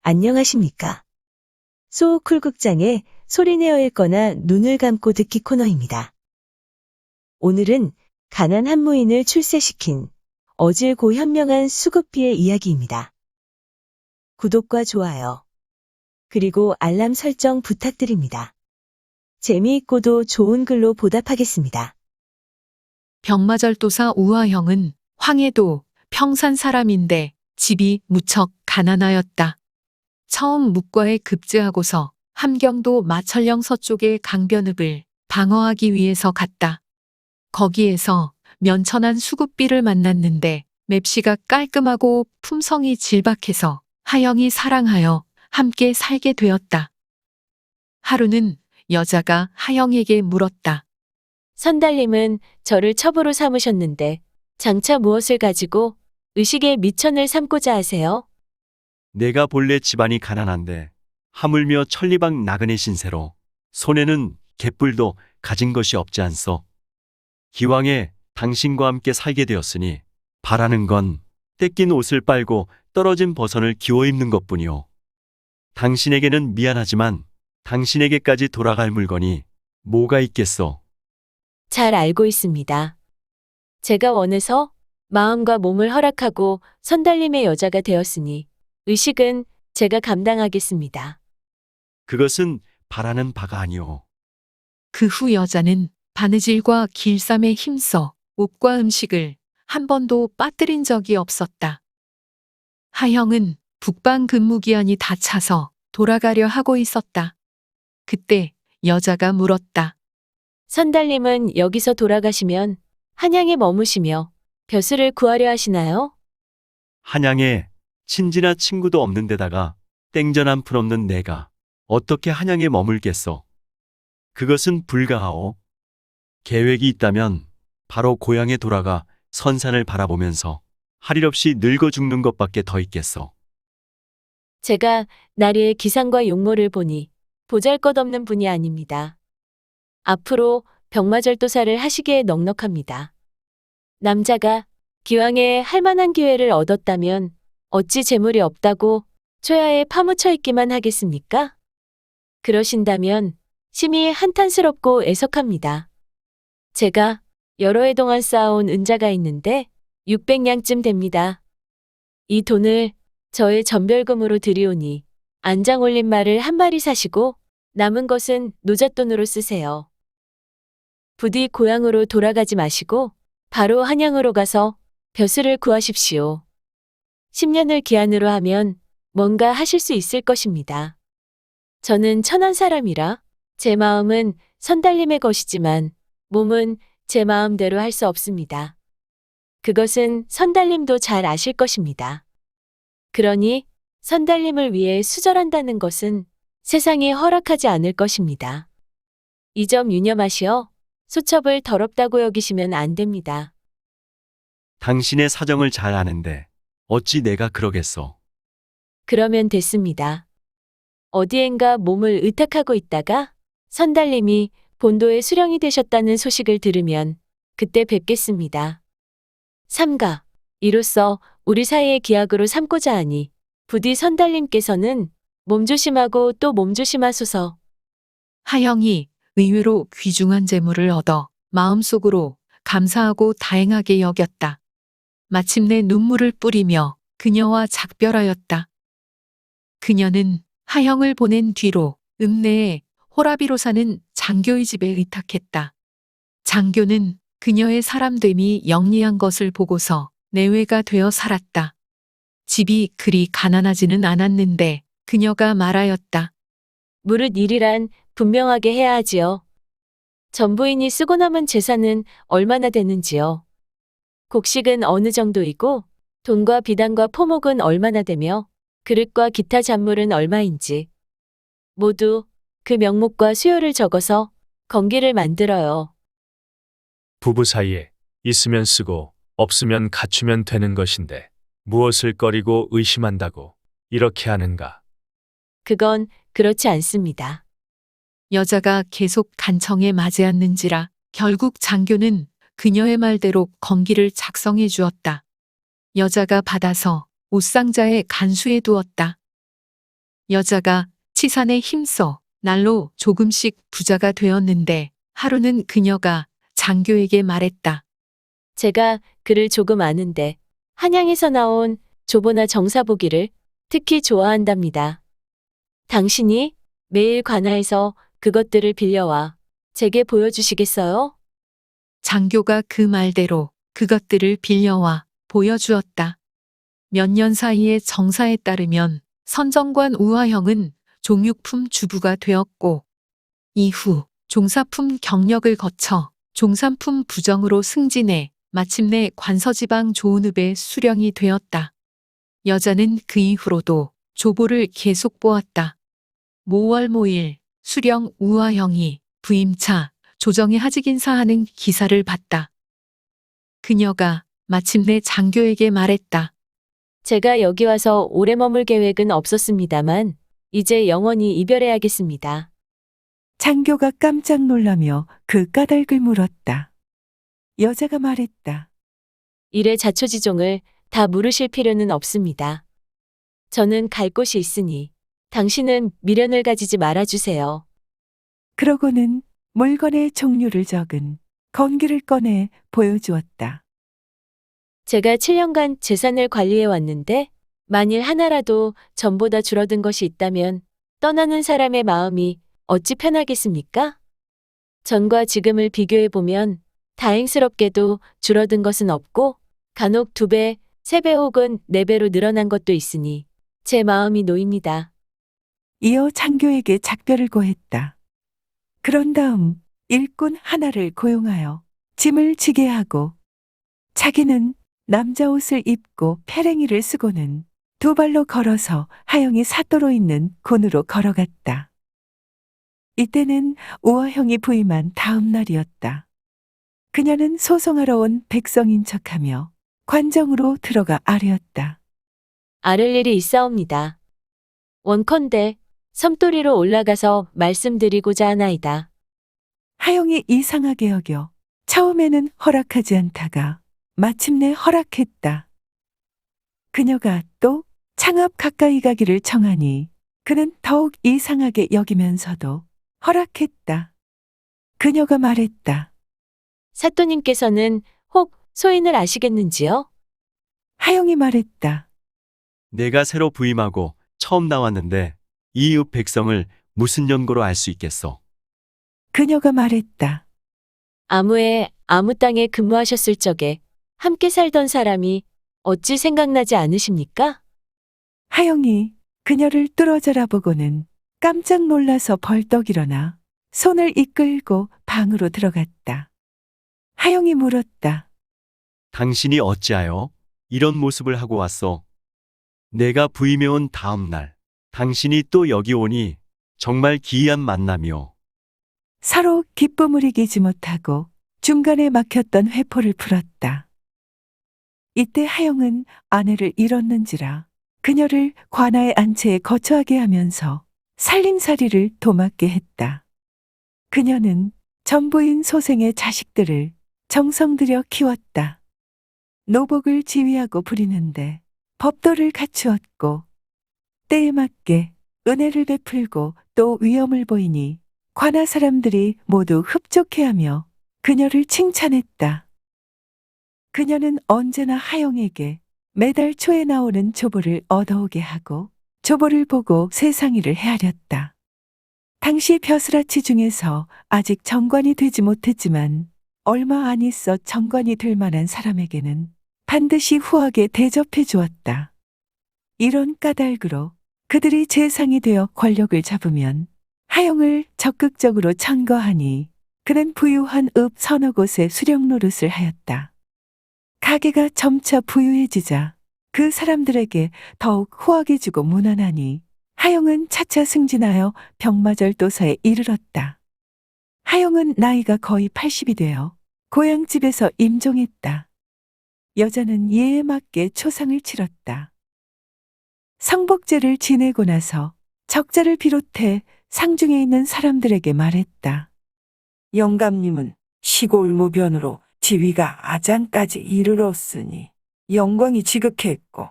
안녕하십니까. 소쿨극장의 소리내어 읽거나 눈을 감고 듣기 코너입니다. 오늘은 가난 한무인을 출세시킨 어질고 현명한 수급비의 이야기입니다. 구독과 좋아요, 그리고 알람 설정 부탁드립니다. 재미있고도 좋은 글로 보답하겠습니다. 병마절도사 우화형은 황해도 평산 사람인데 집이 무척 가난하였다. 처음 묵과에 급제하고서 함경도 마천령 서쪽의 강변읍을 방어하기 위해서 갔다. 거기에서 면천한 수급비를 만났는데 맵시가 깔끔하고 품성이 질박해서 하영이 사랑하여 함께 살게 되었다. 하루는 여자가 하영에게 물었다. 선달님은 저를 첩으로 삼으셨는데 장차 무엇을 가지고 의식의 미천을 삼고자 하세요? 내가 본래 집안이 가난한데 하물며 천리방 나그네 신세로 손에는 갯불도 가진 것이 없지 않소. 기왕에 당신과 함께 살게 되었으니 바라는 건 떼낀 옷을 빨고 떨어진 버선을 기워 입는 것뿐이오. 당신에게는 미안하지만 당신에게까지 돌아갈 물건이 뭐가 있겠소? 잘 알고 있습니다. 제가 원해서 마음과 몸을 허락하고 선달님의 여자가 되었으니 의식은 제가 감당하겠습니다. 그것은 바라는 바가 아니오. 그 후 여자는 바느질과 길쌈에 힘써 옷과 음식을 한 번도 빠뜨린 적이 없었다. 하영은 북방 근무기한이 다 차서 돌아가려 하고 있었다. 그때 여자가 물었다. 선달님은 여기서 돌아가시면 한양에 머무시며 벼슬을 구하려 하시나요? 한양에 친지나 친구도 없는 데다가 땡전 한 푼 없는 내가 어떻게 한양에 머물겠소? 그것은 불가하오. 계획이 있다면 바로 고향에 돌아가 선산을 바라보면서 할 일 없이 늙어 죽는 것밖에 더 있겠소. 제가 나리의 기상과 용모를 보니 보잘것없는 분이 아닙니다. 앞으로 병마절도사를 하시기에 넉넉합니다. 남자가 기왕에 할 만한 기회를 얻었다면 어찌 재물이 없다고 초야에 파묻혀 있기만 하겠습니까? 그러신다면 심히 한탄스럽고 애석합니다. 제가 여러 해 동안 쌓아온 은자가 있는데 600냥쯤 됩니다. 이 돈을 저의 전별금으로 드리오니 안장 올린 말을 한 마리 사시고 남은 것은 노잣돈으로 쓰세요. 부디 고향으로 돌아가지 마시고 바로 한양으로 가서 벼슬을 구하십시오. 10년을 기한으로 하면 뭔가 하실 수 있을 것입니다. 저는 천한 사람이라 제 마음은 선달님의 것이지만 몸은 제 마음대로 할 수 없습니다. 그것은 선달님도 잘 아실 것입니다. 그러니 선달님을 위해 수절한다는 것은 세상이 허락하지 않을 것입니다. 이 점 유념하시어 소첩을 더럽다고 여기시면 안 됩니다. 당신의 사정을 잘 아는데 어찌 내가 그러겠소? 그러면 됐습니다. 어디엔가 몸을 의탁하고 있다가 선달님이 본도에 수령이 되셨다는 소식을 들으면 그때 뵙겠습니다. 삼가, 이로써 우리 사이의 기약으로 삼고자 하니 부디 선달님께서는 몸조심하고 또 몸조심하소서. 하영이 의외로 귀중한 재물을 얻어 마음속으로 감사하고 다행하게 여겼다. 마침내 눈물을 뿌리며 그녀와 작별하였다. 그녀는 하영을 보낸 뒤로 읍내에 호라비로 사는 장교의 집에 의탁했다. 장교는 그녀의 사람됨이 영리한 것을 보고서 내외가 되어 살았다. 집이 그리 가난하지는 않았는데 그녀가 말하였다. 무릇 일이란 분명하게 해야 하지요. 전부인이 쓰고 남은 재산은 얼마나 되는지요. 곡식은 어느 정도이고 돈과 비단과 포목은 얼마나 되며 그릇과 기타 잔물은 얼마인지 모두 그 명목과 수요를 적어서 건기를 만들어요. 부부 사이에 있으면 쓰고 없으면 갖추면 되는 것인데 무엇을 꺼리고 의심한다고 이렇게 하는가? 그건 그렇지 않습니다. 여자가 계속 간청에 맞이했는지라 결국 장교는 그녀의 말대로 건기를 작성해 주었다. 여자가 받아서 옷상자에 간수해 두었다. 여자가 치산에 힘써 날로 조금씩 부자가 되었는데 하루는 그녀가 장교에게 말했다. 제가 글을 조금 아는데 한양에서 나온 조보나 정사보기를 특히 좋아한답니다. 당신이 매일 관아에서 그것들을 빌려와 제게 보여주시겠어요? 장교가 그 말대로 그것들을 빌려와 보여주었다. 몇 년 사이의 정사에 따르면 선정관 우화형은 종육품 주부가 되었고 이후 종사품 경력을 거쳐 종산품 부정으로 승진해 마침내 관서지방 조은읍의 수령이 되었다. 여자는 그 이후로도 조보를 계속 보았다. 모월모일 수령 우화형이 부임차 조정에 하직 인사하는 기사를 봤다. 그녀가 마침내 장교에게 말했다. 제가 여기 와서 오래 머물 계획은 없었습니다만 이제 영원히 이별해야겠습니다. 장교가 깜짝 놀라며 그 까닭을 물었다. 여자가 말했다. 일의 자초지종을 다 물으실 필요는 없습니다. 저는 갈 곳이 있으니 당신은 미련을 가지지 말아주세요. 그러고는 물건의 종류를 적은 건기를 꺼내 보여주었다. 제가 7년간 재산을 관리해 왔는데 만일 하나라도 전보다 줄어든 것이 있다면 떠나는 사람의 마음이 어찌 편하겠습니까? 전과 지금을 비교해 보면 다행스럽게도 줄어든 것은 없고 간혹 2배, 3배 혹은 4배로 늘어난 것도 있으니 제 마음이 놓입니다. 이어 장교에게 작별을 고했다. 그런 다음 일꾼 하나를 고용하여 짐을 지게 하고 자기는 남자 옷을 입고 페랭이를 쓰고는 2발로 걸어서 하영이 사또로 있는 곤으로 걸어갔다. 이때는 우화형이 부임한 다음 날이었다. 그녀는 소송하러 온 백성인 척하며 관정으로 들어가 아뢰었다. 아를 일이 있사옵니다. 원컨대 섬돌이로 올라가서 말씀드리고자 하나이다. 하영이 이상하게 여겨 처음에는 허락하지 않다가 마침내 허락했다. 그녀가 또 창업 가까이 가기를 청하니 그는 더욱 이상하게 여기면서도 허락했다. 그녀가 말했다. 사또님께서는 혹 소인을 아시겠는지요? 하영이 말했다. 내가 새로 부임하고 처음 나왔는데 이읍 백성을 무슨 연고로 알 수 있겠소? 그녀가 말했다. 아무에 아무 땅에 근무하셨을 적에 함께 살던 사람이 어찌 생각나지 않으십니까? 하영이 그녀를 뚫어져라 보고는 깜짝 놀라서 벌떡 일어나 손을 이끌고 방으로 들어갔다. 하영이 물었다. 당신이 어찌하여 이런 모습을 하고 왔소? 내가 부임해 온 다음 날 당신이 또 여기 오니 정말 기이한 만남이오. 서로 기쁨을 이기지 못하고 중간에 막혔던 회포를 풀었다. 이때 하영은 아내를 잃었는지라 그녀를 관아의 안채에 거처하게 하면서 살림살이를 도맡게 했다. 그녀는 전부인 소생의 자식들을 정성 들여 키웠다. 노복을 지휘하고 부리는데 법도를 갖추었고 때에 맞게 은혜를 베풀고 또 위엄을 보이니 관아 사람들이 모두 흡족해하며 그녀를 칭찬했다. 그녀는 언제나 하영에게 매달 초에 나오는 조보를 얻어오게 하고 조보를 보고 세상일을 헤아렸다. 당시 벼슬아치 중에서 아직 정관이 되지 못했지만 얼마 안 있어 정관이 될 만한 사람에게는 반드시 후하게 대접해 주었다. 이런 까닭으로 그들이 재상이 되어 권력을 잡으면 하영을 적극적으로 청거하니 그는 부유한 읍 서너 곳에 수령 노릇을 하였다. 가게가 점차 부유해지자 그 사람들에게 더욱 후하게 주고 무난하니 하영은 차차 승진하여 병마절도사에 이르렀다. 하영은 나이가 거의 80이 되어 고향집에서 임종했다. 여자는 예에 맞게 초상을 치렀다. 성복제를 지내고 나서 적자를 비롯해 상중에 있는 사람들에게 말했다. 영감님은 시골 무변으로 지위가 아장까지 이르렀으니 영광이 지극했고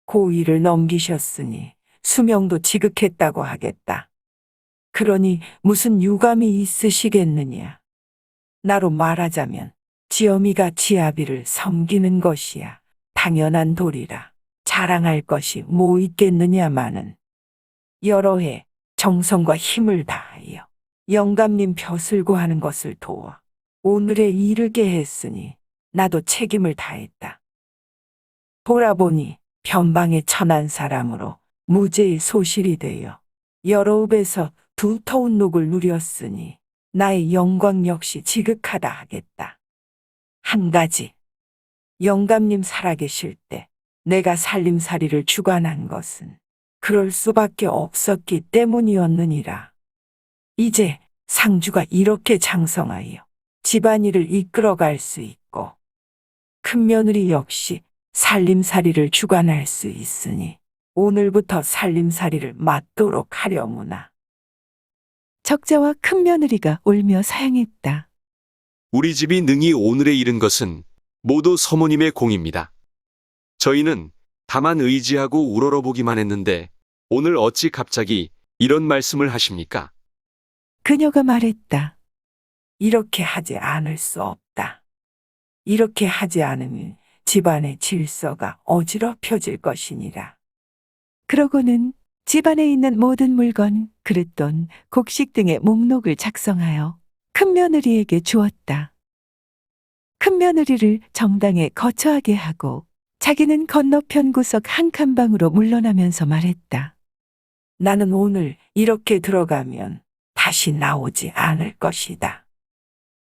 고위를 넘기셨으니 수명도 지극했다고 하겠다. 그러니 무슨 유감이 있으시겠느냐. 나로 말하자면 지엄이가 지아비를 섬기는 것이야 당연한 도리라. 자랑할 것이 뭐 있겠느냐마는 여러 해 정성과 힘을 다하여 영감님 벼슬고 하는 것을 도와 오늘에 이르게 했으니 나도 책임을 다했다. 돌아보니 변방에 천한 사람으로 무죄의 소실이 되어 여러 읍에서 두터운 녹을 누렸으니 나의 영광 역시 지극하다 하겠다. 한 가지, 영감님 살아계실 때 내가 살림살이를 주관한 것은 그럴 수밖에 없었기 때문이었느니라. 이제 상주가 이렇게 장성하여 집안일을 이끌어갈 수 있고 큰 며느리 역시 살림살이를 주관할 수 있으니 오늘부터 살림살이를 맡도록 하려무나. 적자와 큰 며느리가 울며 사양했다. 우리 집이 능히 오늘에 이른 것은 모두 서모님의 공입니다. 저희는 다만 의지하고 우러러보기만 했는데 오늘 어찌 갑자기 이런 말씀을 하십니까? 그녀가 말했다. 이렇게 하지 않을 수 없다. 이렇게 하지 않으면 집안의 질서가 어지럽혀질 것이니라. 그러고는 집안에 있는 모든 물건, 그릇돈, 곡식 등의 목록을 작성하여 큰 며느리에게 주었다. 큰 며느리를 정당에 거처하게 하고 자기는 건너편 구석 한 칸방으로 물러나면서 말했다. 나는 오늘 이렇게 들어가면 다시 나오지 않을 것이다.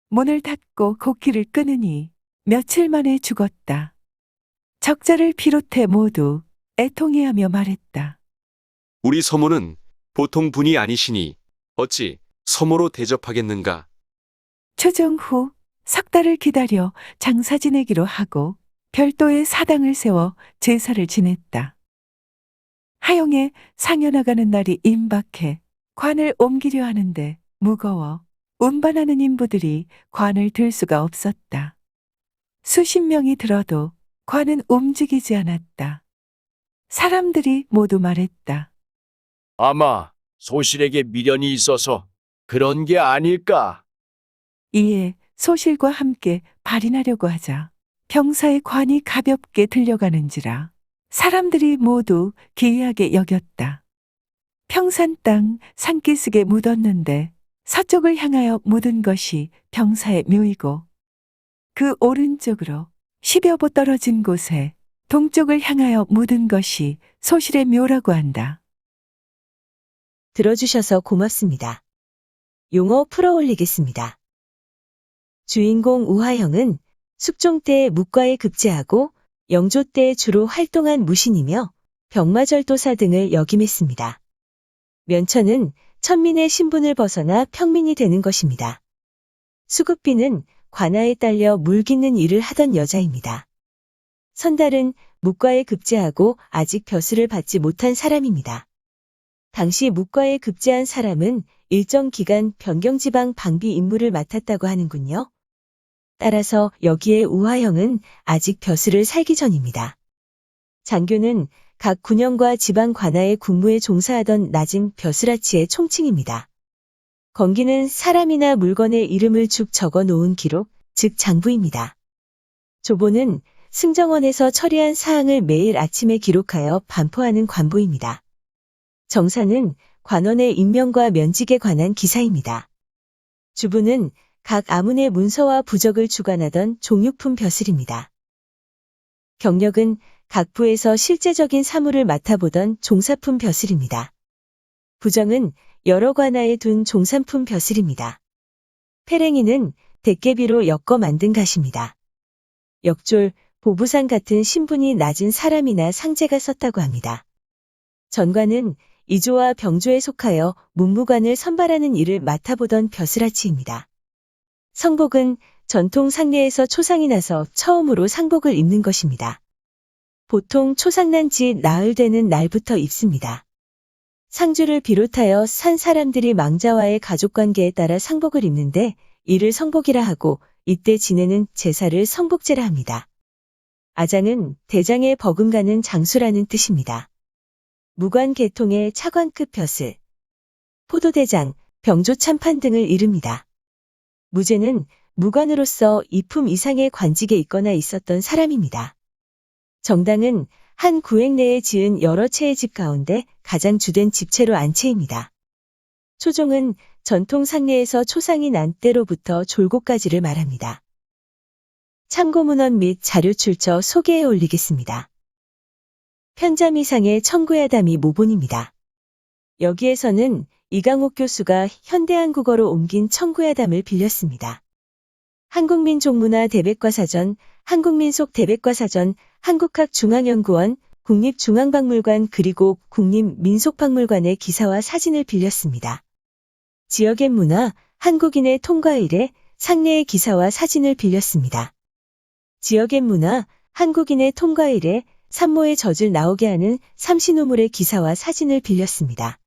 문을 닫고 곡기를 끄느니 며칠 만에 죽었다. 적자를 비롯해 모두 애통해하며 말했다. 우리 서모는 보통 분이 아니시니 어찌 서모로 대접하겠는가? 추정 후 석 달을 기다려 장사 지내기로 하고 별도의 사당을 세워 제사를 지냈다. 하영에 상여 나가는 날이 임박해 관을 옮기려 하는데 무거워 운반하는 인부들이 관을 들 수가 없었다. 수십 명이 들어도 관은 움직이지 않았다. 사람들이 모두 말했다. 아마 소실에게 미련이 있어서 그런 게 아닐까? 이에 소실과 함께 발인하려고 하자 병사의 관이 가볍게 들려가는지라 사람들이 모두 기이하게 여겼다. 평산 땅 산기슭에 묻었는데 서쪽을 향하여 묻은 것이 병사의 묘이고 그 오른쪽으로 10여 보 떨어진 곳에 동쪽을 향하여 묻은 것이 소실의 묘라고 한다. 들어주셔서 고맙습니다. 용어 풀어올리겠습니다. 주인공 우하영은 숙종 때 묵과에 급제하고 영조 때 주로 활동한 무신이며 병마절도사 등을 역임했습니다. 면천은 천민의 신분을 벗어나 평민이 되는 것입니다. 수급비는 관아에 딸려 물 깃는 일을 하던 여자입니다. 선달은 묵과에 급제하고 아직 벼슬을 받지 못한 사람입니다. 당시 묵과에 급제한 사람은 일정 기간 변경지방 방비 임무를 맡았다고 하는군요. 따라서 여기에 우하영은 아직 벼슬을 살기 전입니다. 장교는 각 군영과 지방 관아의 군무에 종사하던 낮은 벼슬아치의 총칭입니다. 건기는 사람이나 물건의 이름을 축 적어 놓은 기록, 즉 장부입니다. 조보는 승정원에서 처리한 사항을 매일 아침에 기록하여 반포하는 관보입니다. 정사는 관원의 임명과 면직에 관한 기사입니다. 주부는 각 아문의 문서와 부적을 주관하던 종육품 벼슬입니다. 경력은 각 부에서 실제적인 사무를 맡아보던 종사품 벼슬입니다. 부정은 여러 관아에 둔 종산품 벼슬입니다. 패랭이는 대깨비로 엮어 만든 갓입니다. 역졸, 보부상 같은 신분이 낮은 사람이나 상제가 썼다고 합니다. 전관은 이조와 병조에 속하여 문무관을 선발하는 일을 맡아보던 벼슬아치입니다. 성복은 전통 상례에서 초상이 나서 처음으로 상복을 입는 것입니다. 보통 초상난 지 나흘 되는 날부터 입습니다. 상주를 비롯하여 산 사람들이 망자와의 가족관계에 따라 상복을 입는데 이를 성복이라 하고 이때 지내는 제사를 성복제라 합니다. 아장은 대장에 버금가는 장수라는 뜻입니다. 무관 계통의 차관급 벼슬, 포도대장, 병조참판 등을 이릅니다. 무제는 무관으로서 이품 이상의 관직에 있거나 있었던 사람입니다. 정당은 한 구획 내에 지은 여러 채의 집 가운데 가장 주된 집채로 안채입니다. 초종은 전통 상례에서 초상이 난 때로부터 졸고까지를 말합니다. 참고문헌 및 자료 출처 소개해 올리겠습니다. 편자미상의 청구야담이 모본입니다. 여기에서는 이강옥 교수가 현대한국어로 옮긴 청구야담을 빌렸습니다. 한국민족문화 대백과사전, 한국민속 대백과사전, 한국학중앙연구원, 국립중앙박물관 그리고 국립민속박물관의 기사와 사진을 빌렸습니다. 지역의 문화, 한국인의 통과 일에 상례의 기사와 사진을 빌렸습니다. 지역의 문화, 한국인의 통과 일에 산모의 젖을 나오게 하는 삼신우물의 기사와 사진을 빌렸습니다.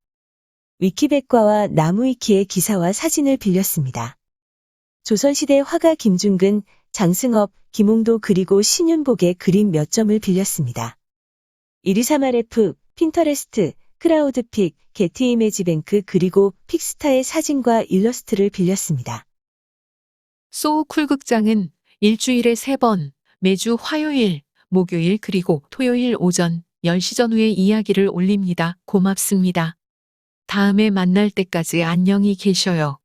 위키백과와 나무위키의 기사와 사진을 빌렸습니다. 조선시대 화가 김중근, 장승업, 김홍도 그리고 신윤복의 그림 몇 점을 빌렸습니다. 123RF, 핀터레스트, 크라우드픽, 게티 이미지뱅크 그리고 픽스타의 사진과 일러스트를 빌렸습니다. 소우쿨 극장은 일주일에 3번, 매주 화요일, 목요일 그리고 토요일 오전 10시 전후에 이야기를 올립니다. 고맙습니다. 다음에 만날 때까지 안녕히 계셔요.